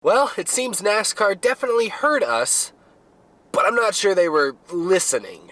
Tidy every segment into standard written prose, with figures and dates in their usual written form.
Well, it seems NASCAR definitely heard us, but I'm not sure they were listening.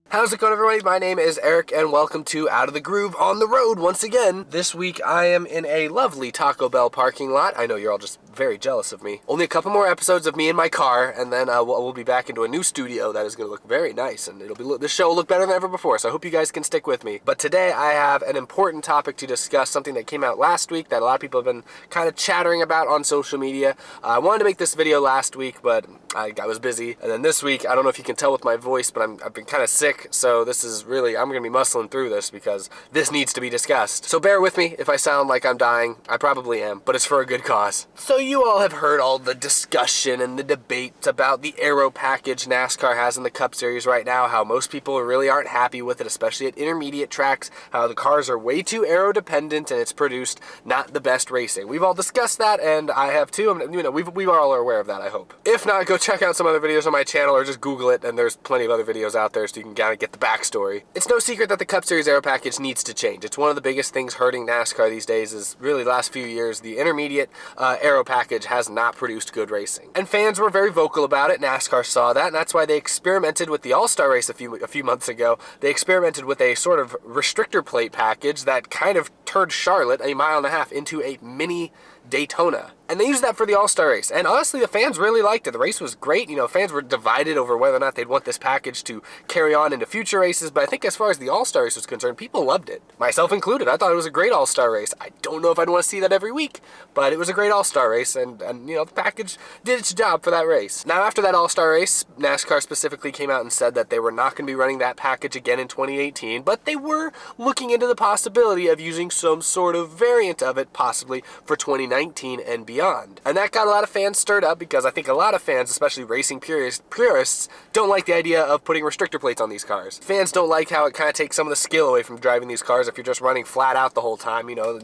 How's it going, everybody? My name is Eric, and welcome to Out of the Groove on the road once again. This week, I am in a lovely Taco Bell parking lot. I know you're all just very jealous of me. Only a couple more episodes of me in my car, and then we'll be back into a new studio that is going to look very nice, and this show will look better than ever before, so I hope you guys can stick with me. But today, I have an important topic to discuss, something that came out last week that a lot of people have been kind of chattering about on social media. I wanted to make this video last week, but I was busy, and then this week, I don't know if you can tell with my voice, but I've been kind of sick. So this is really, I'm going to be muscling through this because this needs to be discussed. So bear with me if I sound like I'm dying. I probably am, but it's for a good cause. So you all have heard all the discussion and the debate about the Aero package NASCAR has in the Cup Series right now, how most people really aren't happy with it, especially at intermediate tracks, how the cars are way too aero dependent and it's produced not the best racing. We've all discussed that, and I have too. We all are aware of that, I hope. If not, go check out some other videos on my channel or just Google it, and there's plenty of other videos out there so you can kind of get the backstory. It's no secret that the Cup Series Aero package needs to change. It's one of the biggest things hurting NASCAR these days is really the last few years, the intermediate Aero package has not produced good racing. And fans were very vocal about it. NASCAR saw that, and that's why they experimented with the All-Star race a few months ago. They experimented with a sort of restrictor plate package that kind of turned Charlotte, a mile and a half, into a mini Daytona. And they used that for the All-Star race. And honestly, the fans really liked it. The race was great. You know, fans were divided over whether or not they'd want this package to carry on into future races. But I think as far as the All-Star race was concerned, people loved it. Myself included. I thought it was a great All-Star race. I don't know if I'd want to see that every week, but it was a great All-Star race. And you know, the package did its job for that race. Now, after that All-Star race, NASCAR specifically came out and said that they were not going to be running that package again in 2018, but they were looking into the possibility of using some sort of variant of it, possibly for 2019 and beyond. And that got a lot of fans stirred up because I think a lot of fans, especially racing purists, don't like the idea of putting restrictor plates on these cars. Fans don't like how it kind of takes some of the skill away from driving these cars if you're just running flat out the whole time. You know,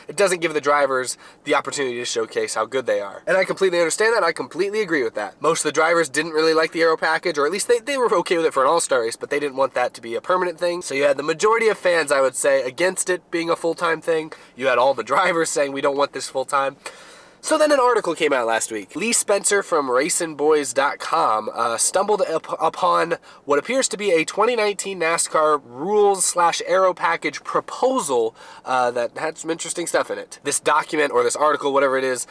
it doesn't give the drivers the opportunity to showcase how good they are. And I completely understand that. I completely agree with that. Most of the drivers didn't really like the Aero package, or at least they were okay with it for an All-Star race, but they didn't want that to be a permanent thing. So you had the majority of fans, I would say, against it being a full-time thing. You had all the drivers saying we don't want this full-time. So then an article came out last week. Lee Spencer from RacinBoys.com stumbled upon what appears to be a 2019 NASCAR rules/Aero package proposal that had some interesting stuff in it. This document, or this article, whatever it is,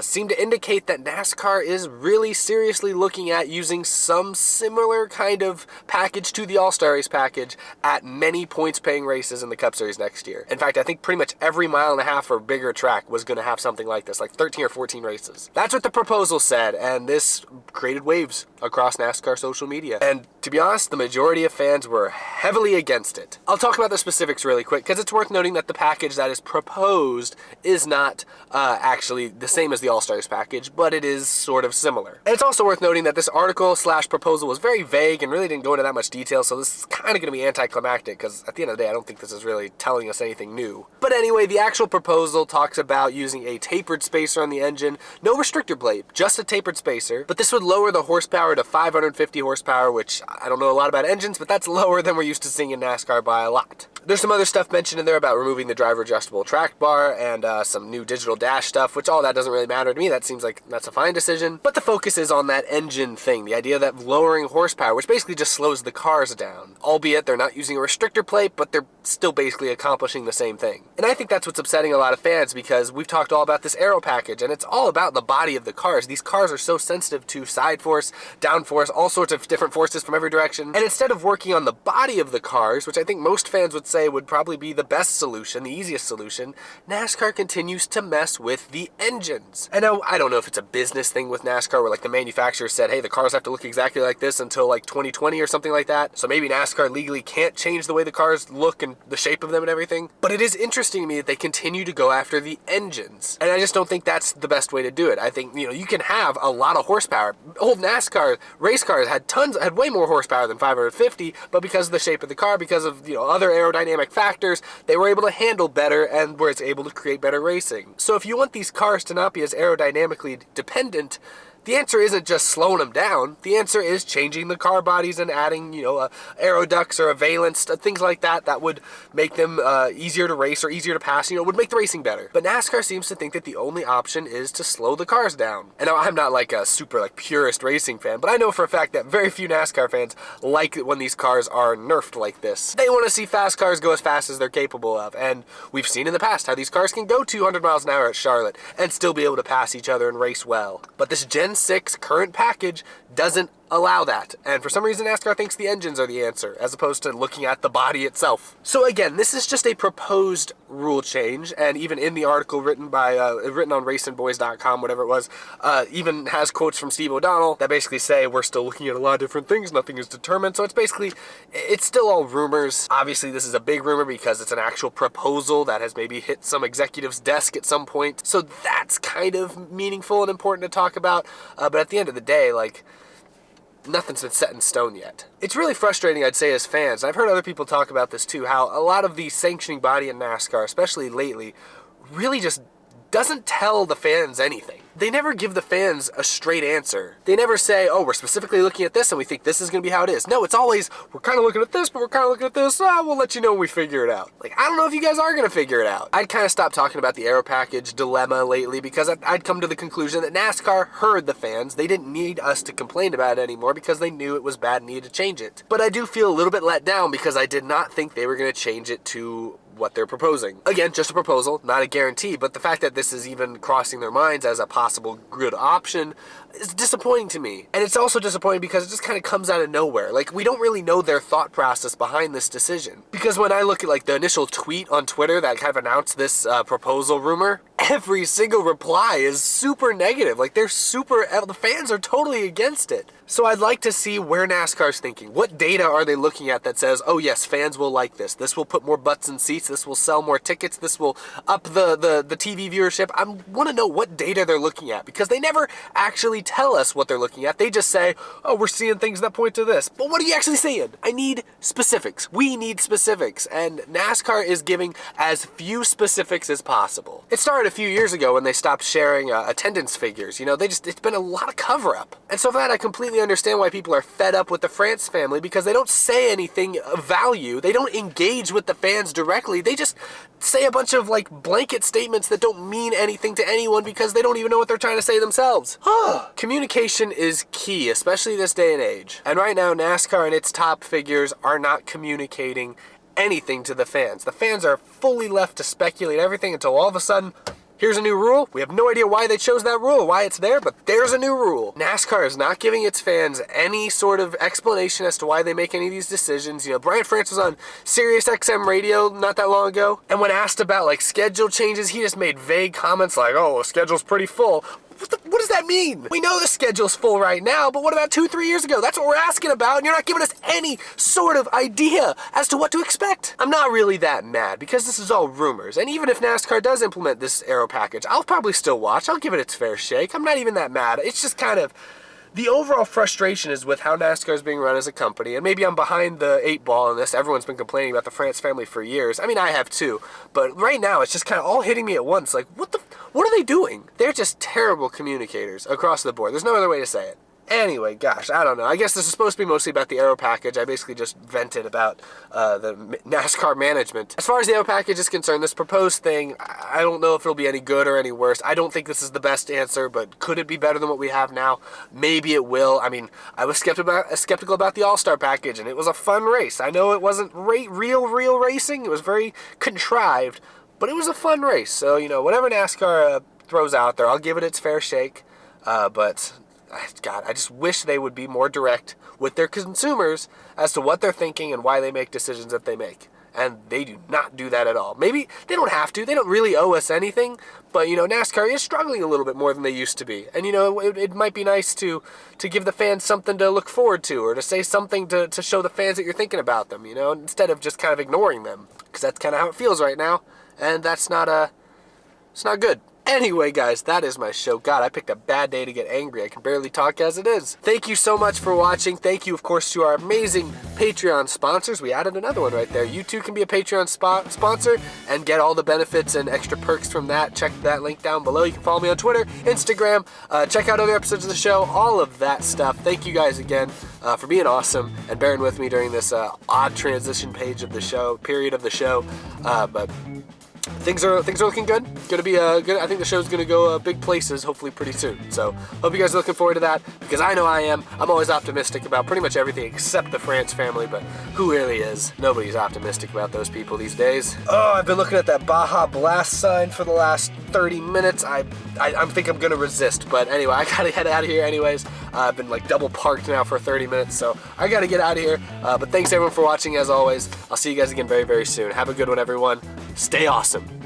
seemed to indicate that NASCAR is really seriously looking at using some similar kind of package to the All-Star Race package at many points-paying races in the Cup Series next year. In fact, I think pretty much every mile and a half or bigger track was going to have something like this, like 13 or 14 races. That's what the proposal said, and this created waves across NASCAR social media. And to be honest, the majority of fans were heavily against it. I'll talk about the specifics really quick, because it's worth noting that the package that is proposed is not actually the same as the All-Stars package, but it is sort of similar. And it's also worth noting that this article/proposal was very vague and really didn't go into that much detail, so this is kind of going to be anticlimactic, because at the end of the day, I don't think this is really telling us anything new. But anyway, the actual proposal talks about using a tapered spacer on the engine, no restrictor plate, just a tapered spacer, but this would lower the horsepower to 550 horsepower, which I don't know a lot about engines, but that's lower than we're used to seeing in NASCAR by a lot. There's some other stuff mentioned in there about removing the driver adjustable track bar and some new digital dash stuff, which all that doesn't really matter to me. That seems like that's a fine decision. But the focus is on that engine thing, the idea that lowering horsepower, which basically just slows the cars down. Albeit they're not using a restrictor plate, but they're still basically accomplishing the same thing. And I think that's what's upsetting a lot of fans, because we've talked all about this Aero package, and it's all about the body of the cars. These cars are so sensitive to side force, down force, all sorts of different forces from every direction. And instead of working on the body of the cars, which I think most fans would say would probably be the best solution, the easiest solution, NASCAR continues to mess with the engines. And now, I don't know if it's a business thing with NASCAR where like the manufacturer said, hey, the cars have to look exactly like this until like 2020 or something like that. So maybe NASCAR legally can't change the way the cars look and the shape of them and everything. But it is interesting to me that they continue to go after the engines. And I just don't think that's the best way to do it. I think, you know, you can have a lot of horsepower. Old NASCAR race cars had way more horsepower than 550, but because of the shape of the car, because of, you know, other aerodynamic factors, they were able to handle better and were able to create better racing. So if you want these cars to not be as aerodynamically dependent, the answer isn't just slowing them down. The answer is changing the car bodies and adding, aero ducts or a valence, things like that that would make them easier to race or easier to pass, would make the racing better. But NASCAR seems to think that the only option is to slow the cars down. And now, I'm not like a super purist racing fan, but I know for a fact that very few NASCAR fans like it when these cars are nerfed like this. They want to see fast cars go as fast as they're capable of, and we've seen in the past how these cars can go 200 miles an hour at Charlotte and still be able to pass each other and race well. But this Gen 6 current package doesn't allow that, and for some reason NASCAR thinks the engines are the answer as opposed to looking at the body itself. So again, this is just a proposed rule change, and even in the article written on racingboys.com, whatever it was, even has quotes from Steve O'Donnell that basically say we're still looking at a lot of different things, nothing is determined. So it's still all rumors. Obviously this is a big rumor because it's an actual proposal that has maybe hit some executive's desk at some point, so that's kind of meaningful and important to talk about, but at the end of the day, nothing's been set in stone yet. It's really frustrating, I'd say, as fans. I've heard other people talk about this too, how a lot of the sanctioning body in NASCAR, especially lately, really just doesn't tell the fans anything. They never give the fans a straight answer. They never say, oh, we're specifically looking at this and we think this is going to be how it is. No, it's always, we're kind of looking at this, but we're kind of looking at this. We'll let you know when we figure it out. I don't know if you guys are going to figure it out. I'd kind of stopped talking about the Aero package dilemma lately because I'd come to the conclusion that NASCAR heard the fans. They didn't need us to complain about it anymore because they knew it was bad and needed to change it. But I do feel a little bit let down because I did not think they were going to change it to what they're proposing. Again, just a proposal, not a guarantee, but the fact that this is even crossing their minds as a possible good option is disappointing to me. And it's also disappointing because it just kind of comes out of nowhere. We don't really know their thought process behind this decision. Because when I look at the initial tweet on Twitter that kind of announced this proposal rumor, every single reply is super negative. The fans are totally against it. So I'd like to see where NASCAR's thinking. What data are they looking at that says, oh yes, fans will like this. This will put more butts in seats. This will sell more tickets. This will up the TV viewership. I want to know what data they're looking at because they never actually tell us what they're looking at. They just say, oh, we're seeing things that point to this. But what are you actually seeing? I need specifics. We need specifics. And NASCAR is giving as few specifics as possible. It started a few years ago when they stopped sharing attendance figures. It's been a lot of cover up. And so for that, I completely understand why people are fed up with the France family because they don't say anything of value. They don't engage with the fans directly. They just say a bunch of blanket statements that don't mean anything to anyone because they don't even know what they're trying to say themselves. Communication is key, especially this day and age. And right now, NASCAR and its top figures are not communicating anything to the fans. The fans are fully left to speculate everything until all of a sudden, here's a new rule. We have no idea why they chose that rule or why it's there, but there's a new rule. NASCAR is not giving its fans any sort of explanation as to why they make any of these decisions. Brian France was on Sirius XM radio not that long ago, and when asked about schedule changes, he just made vague comments oh, the schedule's pretty full. What does that mean? We know the schedule's full right now, but what about 2-3 years ago? That's what we're asking about, and you're not giving us any sort of idea as to what to expect. I'm not really that mad because this is all rumors, and even if NASCAR does implement this Aero package, I'll probably still watch. I'll give it its fair shake. I'm not even that mad. It's just kind of the overall frustration is with how NASCAR is being run as a company, and maybe I'm behind the 8 ball on this. Everyone's been complaining about the France family for years. I mean, I have too, but right now it's just kind of all hitting me at once. What are they doing? They're just terrible communicators across the board. There's no other way to say it. Anyway, gosh, I don't know. I guess this is supposed to be mostly about the Aero package. I basically just vented about the NASCAR management. As far as the Aero package is concerned, this proposed thing, I don't know if it'll be any good or any worse. I don't think this is the best answer, but could it be better than what we have now? Maybe it will. I mean, I was skeptical about the All-Star package, and it was a fun race. I know it wasn't real racing. It was very contrived, but it was a fun race. So, whatever NASCAR throws out there, I'll give it its fair shake, but God, I just wish they would be more direct with their consumers as to what they're thinking and why they make decisions that they make. And they do not do that at all. Maybe they don't have to. They don't really owe us anything. But, NASCAR is struggling a little bit more than they used to be. And, it might be nice to give the fans something to look forward to or to say something to show the fans that you're thinking about them, instead of just kind of ignoring them. Because that's kind of how it feels right now. And that's not, it's not good. Anyway, guys, that is my show. God, I picked a bad day to get angry. I can barely talk as it is. Thank you so much for watching. Thank you, of course, to our amazing Patreon sponsors. We added another one right there. You too can be a Patreon sponsor and get all the benefits and extra perks from that. Check that link down below. You can follow me on Twitter, Instagram, check out other episodes of the show, all of that stuff. Thank you guys again for being awesome and bearing with me during this odd transition period of the show. But things are looking good. Gonna be good. I think the show's gonna go big places hopefully pretty soon. So hope you guys are looking forward to that, because I know I am. I'm always optimistic about pretty much everything except the France family, but who really is? Nobody's optimistic about those people these days. Oh, I've been looking at that Baja Blast sign for the last 30 minutes. I think I'm gonna resist, but anyway, I gotta head out of here anyways. I've been like double parked now for 30 minutes, so I gotta get out of here. But thanks everyone for watching as always. I'll see you guys again very, very soon. Have a good one, everyone. Stay awesome.